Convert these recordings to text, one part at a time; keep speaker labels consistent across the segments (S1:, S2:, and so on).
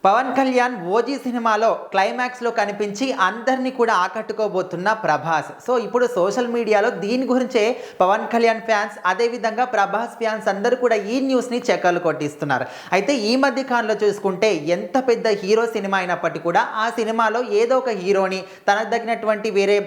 S1: Pawan Kalyan OG సినిమాలో క్లైమాక్స్లో కనిపించి అందరినీ కూడా ఆకట్టుకోబోతున్న ప్రభాస్. సో ఇప్పుడు సోషల్ మీడియాలో దీని గురించే పవన్ కళ్యాణ్ ఫ్యాన్స్, అదేవిధంగా ప్రభాస్ ఫ్యాన్స్ అందరూ కూడా ఈ న్యూస్ని చెక్కలు కొట్టిస్తున్నారు. అయితే ఈ మధ్య కాలంలో చూసుకుంటే ఎంత పెద్ద హీరో సినిమా అయినప్పటికీ కూడా ఆ సినిమాలో ఏదో ఒక హీరోని, తనకు తగినటువంటి వేరే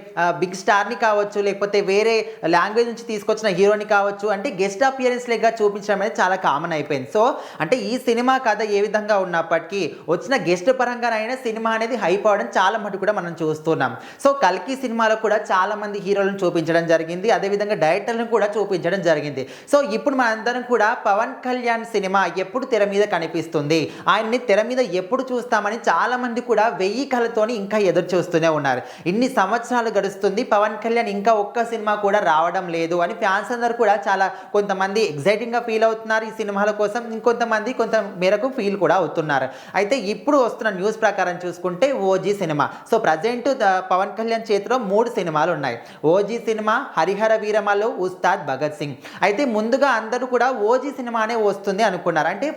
S1: బిగ్ స్టార్ని కావచ్చు, లేకపోతే వేరే లాంగ్వేజ్ నుంచి తీసుకొచ్చిన హీరోని కావచ్చు, అంటే గెస్ట్ అపియరెన్స్ లెగ్గా చూపించడం అనేది చాలా కామన్ అయిపోయింది. సో అంటే ఈ సినిమా కథ ఏ విధంగా ఉన్నప్పటికీ వచ్చిన గెస్ట్ పరంగానైనా సినిమా అనేది హైప్ అవడం చాలా మటుకు కూడా మనం చూస్తున్నాం. సో కల్కి సినిమాలో కూడా చాలా మంది హీరోలను చూపించడం జరిగింది, అదేవిధంగా డైరెక్టర్లను కూడా చూపించడం జరిగింది. సో ఇప్పుడు మనందరం కూడా పవన్ కళ్యాణ్ సినిమా ఎప్పుడు తెర మీద కనిపిస్తుంది, ఆయన్ని తెర మీద ఎప్పుడు చూస్తామని చాలా మంది కూడా 1000 కళ్ళతోని ఇంకా ఎదురు చూస్తూనే ఉన్నారు. ఇన్ని సంవత్సరాలు గడుస్తుంది, పవన్ కళ్యాణ్ ఇంకా ఒక్క సినిమా కూడా రావడం లేదు అని ఫ్యాన్స్ అందరూ కూడా చాలా కొంతమంది ఎగ్జైటింగ్గా ఫీల్ అవుతున్నారు ఈ సినిమాల కోసం, ఇంకొంతమంది కొంత మేరకు ఫీల్ కూడా అవుతున్నారు. అయితే ఇప్పుడు వస్తున్న న్యూస్ ప్రకారం చూసుకుంటే OG cinema, so present Pawan Kalyan చేతిలో 3 సినిమాలు ఉన్నాయి. OG cinema, Harihara Veeramallu, Ustaad Bhagat Singh. అయితే ముందుగా అందరూ కూడా ఓజీ సినిమానే వస్తుంది అనుకున్నారు. అంటే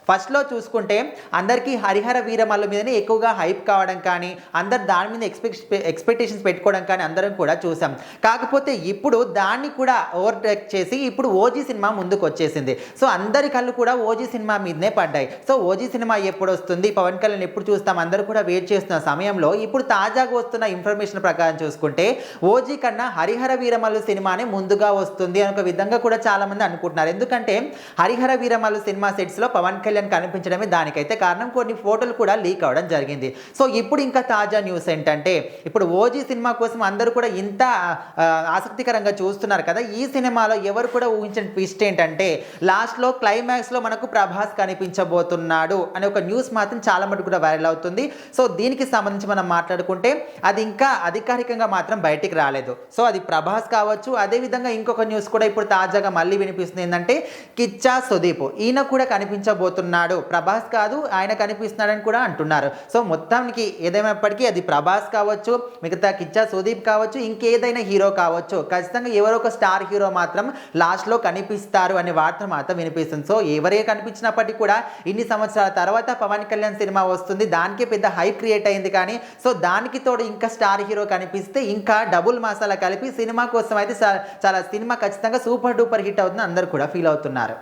S1: ఫస్ట్లో చూసుకుంటే అందరికీ హరిహర వీరమల్లు మీదనే ఎక్కువగా హైప్ కావడం కానీ, అందరు దాని మీద ఎక్స్పెక్టేషన్స్ పెట్టుకోవడం కానీ అందరం కూడా చూసాం. కాకపోతే ఇప్పుడు దాన్ని కూడా ఓవర్టేక్ చేసి ఇప్పుడు ఓజీ సినిమా ముందుకు వచ్చేసింది. సో అందరి కళ్ళు కూడా ఓజీ సినిమా మీదనే పడ్డాయి. సో ఓజీ సినిమా ఎప్పుడు వస్తుంది, పవన్ కళ్యాణ్ ఎప్పుడు చూస్తాం అందరూ కూడా వెయిట్ చేస్తున్న సమయంలో ఇప్పుడు తాజాగా వస్తున్న ఇన్ఫర్మేషన్ ప్రకారం చూసుకుంటే ఓజీ కన్నా హరిహర వీరమల్లు సినిమానే ముందుగా వస్తుంది అని ఒక విధంగా కూడా చాలా మంది అనుకుంటున్నారు. ఎందుకంటే హరిహర వీరమల్లు సినిమా సెట్స్లో పవన్ కళ్యాణ్ కనిపించడమే దానికైతే కారణం. కొన్ని ఫోటోలు కూడా లీక్ అవడం జరిగింది. సో ఇప్పుడు ఇంకా తాజా న్యూస్ ఏంటంటే ఇప్పుడు ఓజీ సినిమా కోసం అందరూ కూడా ఇంత ఆసక్తికరంగా చూస్తున్నారు కదా, ఈ సినిమాలో ఎవరు కూడా ఊహించిన ట్విస్ట్ ఏంటంటే లాస్ట్లో క్లైమాక్స్లో మనకు ప్రభాస్ కనిపించబోతున్నాడు అనే ఒక న్యూస్ మాత్రం చాలా మటుకు కూడా వైరల్ అవుతుంది. సో దీనికి సంబంధించి మనం మాట్లాడుకుంటే అది ఇంకా అధికారికంగా మాత్రం బయటికి రాలేదు. సో అది ప్రభాస్ కావచ్చు, అదేవిధంగా ఇంకొక న్యూస్ కూడా ఇప్పుడు తాజాగా మళ్ళీ వినిపిస్తుంది ఏంటంటే కిచ్చా సుదీప్, ఈయన కూడా కనిపించబోతున్నాడు, ప్రభాస్ కాదు ఆయన కనిపిస్తున్నాడని కూడా అంటున్నారు. సో మొత్తానికి ఏదేమైనప్పటికీ అది ప్రభాస్ కావచ్చు, మిగతా కిచ్చా సుదీప్ కావచ్చు, ఇంకేదైనా హీరో కావచ్చు, ఖచ్చితంగా ఎవరో ఒక స్టార్ హీరో మాత్రం లాస్ట్లో కనిపిస్తారు అనే వార్త మాత్రం వినిపిస్తుంది. సో ఎవరే కనిపించినప్పటికీ కూడా ఇన్ని సంవత్సరాల తర్వాత పవన్ కళ్యాణ్ సినిమా వస్తుంది, దానికి పెద్ద హైప్ క్రియేట్ అయింది. కానీ సో దానికి తోడు ఇంకా స్టార్ హీరో కనిపిస్తే ఇంకా డబుల్ మసాలా కలిపి సినిమా కోసం అయితే చాలా సినిమా ఖచ్చితంగా సూపర్ డూపర్ హిట్ అవుతుంది అందరూ కూడా ఫీల్ అవుతున్నారు.